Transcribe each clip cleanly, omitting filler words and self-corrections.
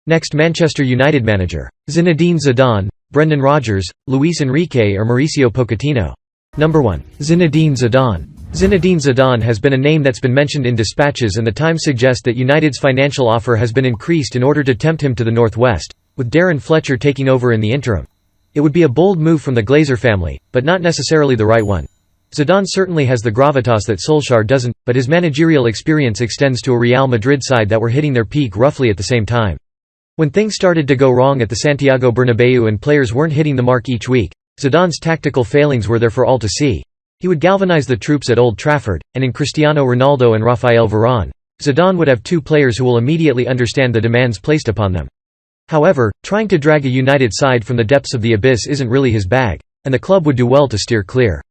Next, Manchester United manager. Zinedine Zidane, Brendan Rodgers, Luis Enrique or Mauricio Pochettino. Number 1. Zinedine Zidane. Zinedine Zidane has been a name that's been mentioned in dispatches, and the Times suggest that United's financial offer has been increased in order to tempt him to the northwest, with Darren Fletcher taking over in the interim. It would be a bold move from the Glazer family, but not necessarily the right one. Zidane certainly has the gravitas that Solskjaer doesn't, but his managerial experience extends to a Real Madrid side that were hitting their peak roughly at the same time. When things started to go wrong at the Santiago Bernabeu and players weren't hitting the mark each week, Zidane's tactical failings were there for all to see. He would galvanize the troops at Old Trafford, and in Cristiano Ronaldo and Raphael Varane, Zidane would have two players who will immediately understand the demands placed upon them. However, trying to drag a United side from the depths of the abyss isn't really his bag, and the club would do well to steer clear.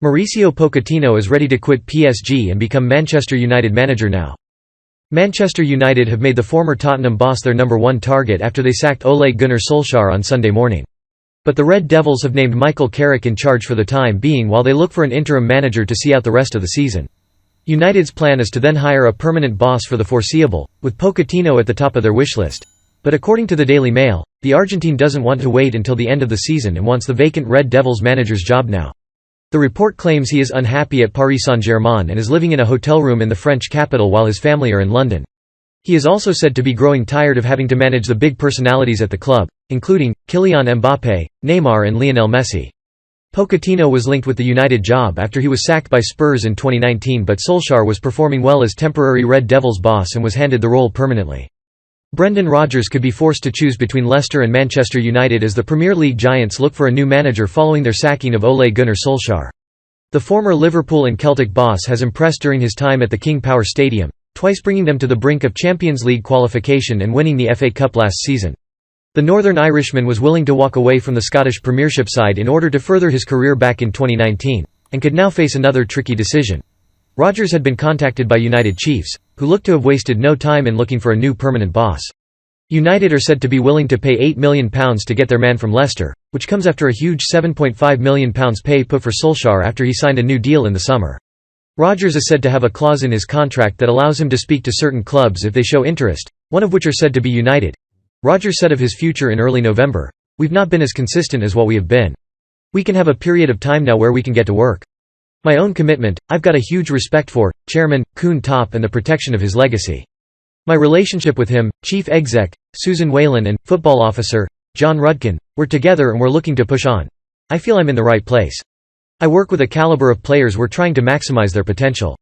Mauricio Pochettino is ready to quit PSG and become Manchester United manager now. Manchester United have made the former Tottenham boss their number 1 target after they sacked Ole Gunnar Solskjaer on Sunday morning. But the Red Devils have named Michael Carrick in charge for the time being while they look for an interim manager to see out the rest of the season. United's plan is to then hire a permanent boss for the foreseeable, with Pochettino at the top of their wish list. But according to the Daily Mail, the Argentine doesn't want to wait until the end of the season and wants the vacant Red Devils manager's job now. The report claims he is unhappy at Paris Saint-Germain and is living in a hotel room in the French capital while his family are in London. He is also said to be growing tired of having to manage the big personalities at the club, including Kylian Mbappé, Neymar and Lionel Messi. Pochettino was linked with the United job after he was sacked by Spurs in 2019, but Solskjaer was performing well as temporary Red Devils boss and was handed the role permanently. Brendan Rodgers could be forced to choose between Leicester and Manchester United as the Premier League giants look for a new manager following their sacking of Ole Gunnar Solskjaer. The former Liverpool and Celtic boss has impressed during his time at the King Power Stadium, twice bringing them to the brink of Champions League qualification and winning the FA Cup last season. The Northern Irishman was willing to walk away from the Scottish Premiership side in order to further his career back in 2019, and could now face another tricky decision. Rodgers had been contacted by United chiefs, who looked to have wasted no time in looking for a new permanent boss. United are said to be willing to pay £8 million to get their man from Leicester, which comes after a huge £7.5 million pay put for Solskjaer after he signed a new deal in the summer. Rodgers is said to have a clause in his contract that allows him to speak to certain clubs if they show interest, one of which are said to be United. Rodgers said of his future in early November, "We've not been as consistent as what we have been. We can have a period of time now where we can get to work. My own commitment, I've got a huge respect for, Chairman, Koen Top and the protection of his legacy. My relationship with him, Chief Exec, Susan Whalen and, Football Officer, John Rudkin, we're together and we're looking to push on. I feel I'm in the right place. I work with a caliber of players we're trying to maximize their potential.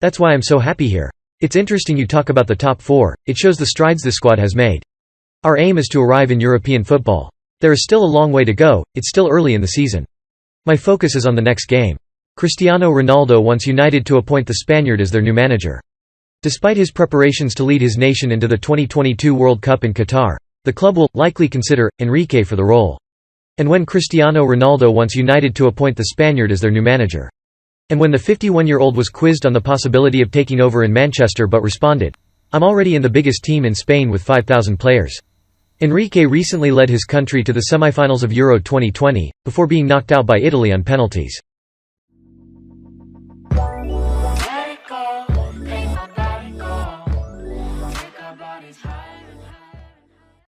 That's why I'm so happy here. It's interesting you talk about the top 4, it shows the strides this squad has made. Our aim is to arrive in European football. There is still a long way to go, it's still early in the season. My focus is on the next game." Cristiano Ronaldo wants United to appoint the Spaniard as their new manager. Despite his preparations to lead his nation into the 2022 World Cup in Qatar, the club will likely consider Enrique for the role. And when Cristiano Ronaldo wants United to appoint the Spaniard as their new manager. And when the 51-year-old was quizzed on the possibility of taking over in Manchester but responded, "I'm already in the biggest team in Spain with 5,000 players." Enrique recently led his country to the semi-finals of Euro 2020, before being knocked out by Italy on penalties.